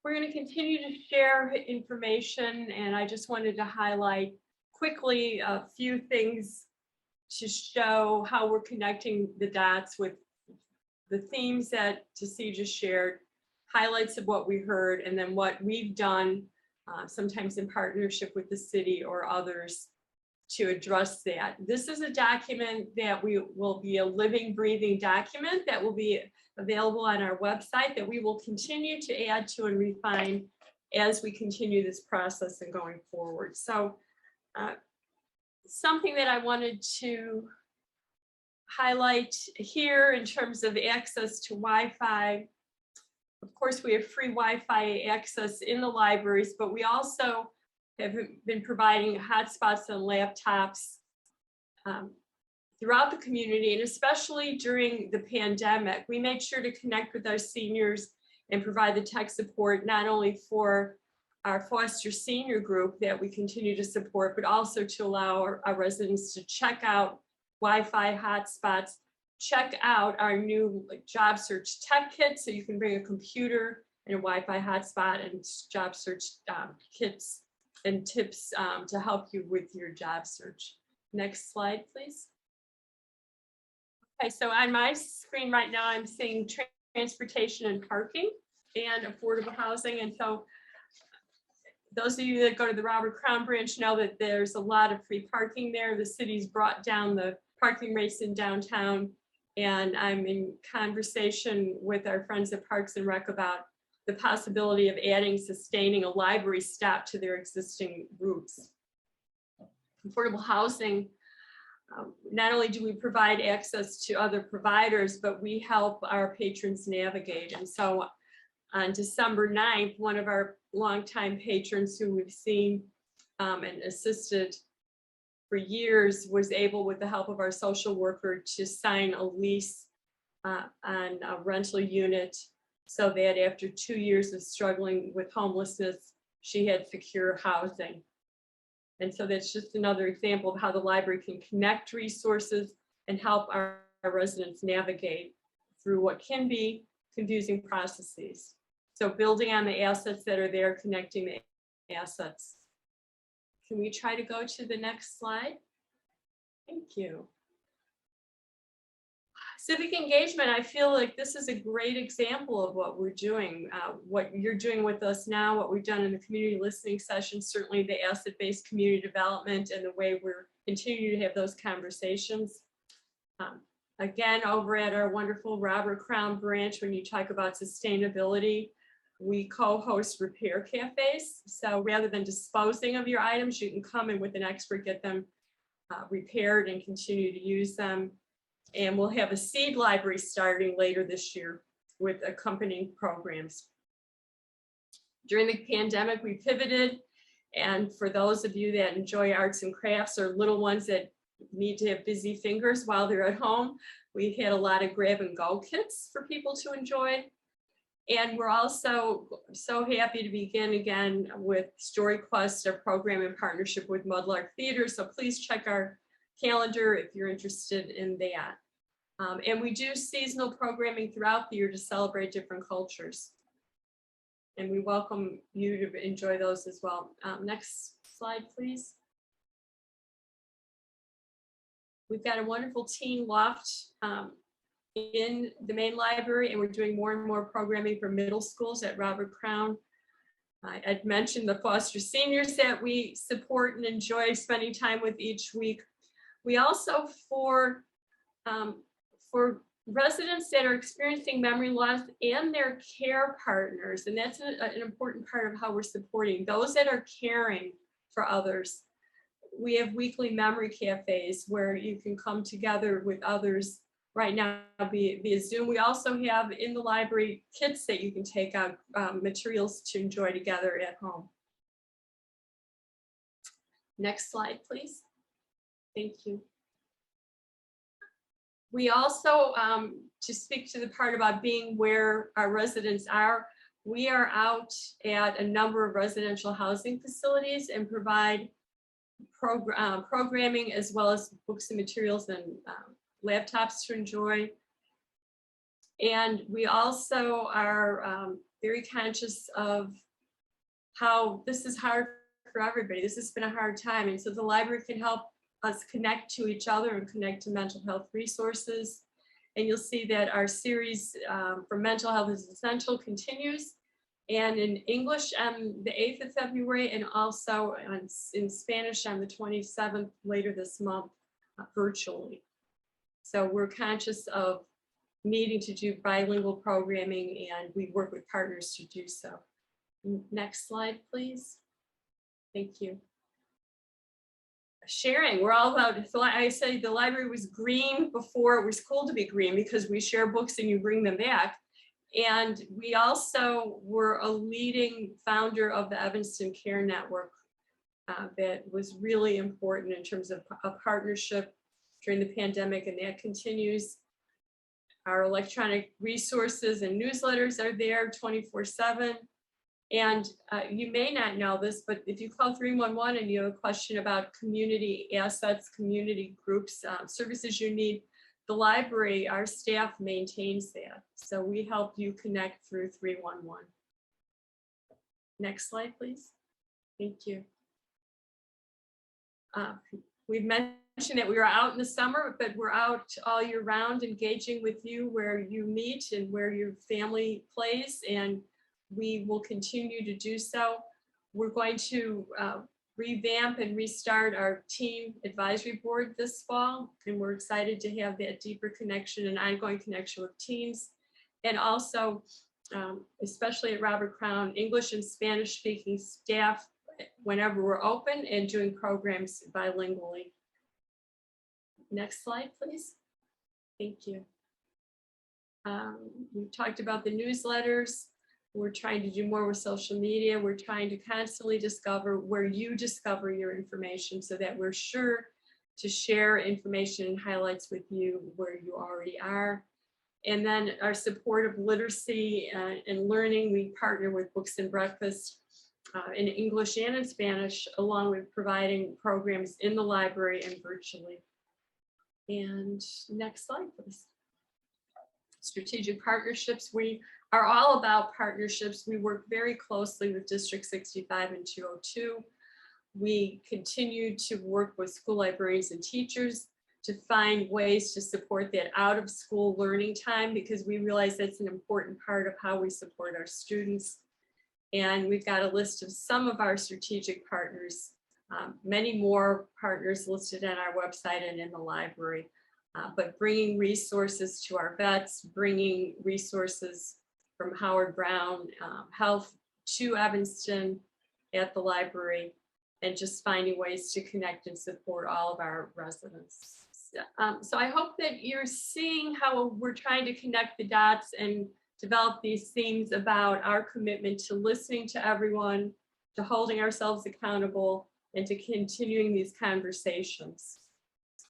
We're going to continue to share information, and I just wanted to highlight quickly a few things to show how we're connecting the dots with the themes that Tassie just shared, highlights of what we heard, and then what we've done, sometimes in partnership with the city or others, to address that. This is a document that will be a living, breathing document that will be available on our website that we will continue to add to and refine as we continue this process and going forward. So something that I wanted to highlight here in terms of access to Wi-Fi. Of course, we have free Wi-Fi access in the libraries, but we also have been providing hotspots and laptops throughout the community, and especially during the pandemic. We made sure to connect with our seniors and provide the tech support, not only for our foster senior group that we continue to support, but also to allow our residents to check out Wi-Fi hotspots, check out our new job search tech kit, so you can bring a computer and a Wi-Fi hotspot and job search kits and tips to help you with your job search. Next slide, please. Okay, so on my screen right now, I'm seeing transportation and parking and affordable housing. And so those of you that go to the Robert Crown branch know that there's a lot of free parking there. The city's brought down the parking rates in downtown, and I'm in conversation with our friends at Parks and Rec about the possibility of sustaining a library stop to their existing routes. Affordable housing, not only do we provide access to other providers, but we help our patrons navigate. And so on December 9th, one of our longtime patrons who we've seen and assisted for years was able, with the help of our social worker, to sign a lease on a rental unit, so that after 2 years of struggling with homelessness, she had secure housing. And so that's just another example of how the library can connect resources and help our residents navigate through what can be confusing processes. So building on the assets that are there, connecting the assets. Can we try to go to the next slide? Thank you. Civic engagement, I feel like this is a great example of what we're doing, what you're doing with us now, what we've done in the community listening sessions, certainly the asset-based community development and the way we're continuing to have those conversations. Again, over at our wonderful Robert Crown branch, when you talk about sustainability, we co-host repair cafes. So rather than disposing of your items, you can come in with an expert, get them repaired and continue to use them. And we'll have a seed library starting later this year with accompanying programs. During the pandemic, we pivoted. And for those of you that enjoy arts and crafts, or little ones that need to have busy fingers while they're at home, we've had a lot of grab and go kits for people to enjoy. And we're also so happy to begin again with Story Quest, our program in partnership with Mudlark Theater. So please check our calendar if you're interested in that. And we do seasonal programming throughout the year to celebrate different cultures. And we welcome you to enjoy those as well. Next slide, please. We've got a wonderful teen loft in the main library, and we're doing more and more programming for middle schools at Robert Crown. I'd mentioned the foster seniors that we support and enjoy spending time with each week. We also, for residents that are experiencing memory loss and their care partners, and that's an important part of how we're supporting those that are caring for others. We have weekly memory cafes where you can come together with others right now via Zoom. We also have in the library kits that you can take out, materials to enjoy together at home. Next slide, please. Thank you. We also, to speak to the part about being where our residents are, we are out at a number of residential housing facilities and provide programming as well as books and materials and laptops to enjoy. And we also are very conscious of how this is hard for everybody. This has been a hard time. And so the library can help us connect to each other and connect to mental health resources. And you'll see that our series for Mental Health is Essential continues. And in English on the 8th of February, and also in Spanish on the 27th later this month, virtually. So we're conscious of needing to do bilingual programming, and we work with partners to do so. Next slide, please. Thank you. Sharing, we're all about, so I say the library was green before it was cool to be green, because we share books and you bring them back. And we also were a leading founder of the Evanston Care Network that was really important in terms of a partnership during the pandemic, and that continues. Our electronic resources and newsletters are there 24/7. And you may not know this, but if you call 311 and you have a question about community assets, community groups, services you need, the library, our staff maintains that. So we help you connect through 311. Next slide, please. Thank you. We've mentioned that we were out in the summer, but we're out all year round engaging with you where you meet and where your family plays, and we will continue to do so. We're going to revamp and restart our team advisory board this fall, and we're excited to have that deeper connection and ongoing connection with teams. And also, especially at Robert Crown, English and Spanish speaking staff whenever we're open and doing programs bilingually. Next slide, please. Thank you. We talked about the newsletters. We're trying to do more with social media. We're trying to constantly discover where you discover your information so that we're sure to share information and highlights with you where you already are. And then our support of literacy and learning, we partner with Books and Breakfast in English and in Spanish, along with providing programs in the library and virtually. And next slide, please. Strategic partnerships. We are all about partnerships. We work very closely with District 65 and 202. We continue to work with school librarians and teachers to find ways to support that out of school learning time, because we realize that's an important part of how we support our students. And we've got a list of some of our strategic partners, many more partners listed on our website and in the library. But bringing resources to our vets, bringing resources from Howard Brown Health to Evanston at the library, and just finding ways to connect and support all of our residents. So I hope that you're seeing how we're trying to connect the dots and develop these themes about our commitment to listening to everyone, to holding ourselves accountable, and to continuing these conversations.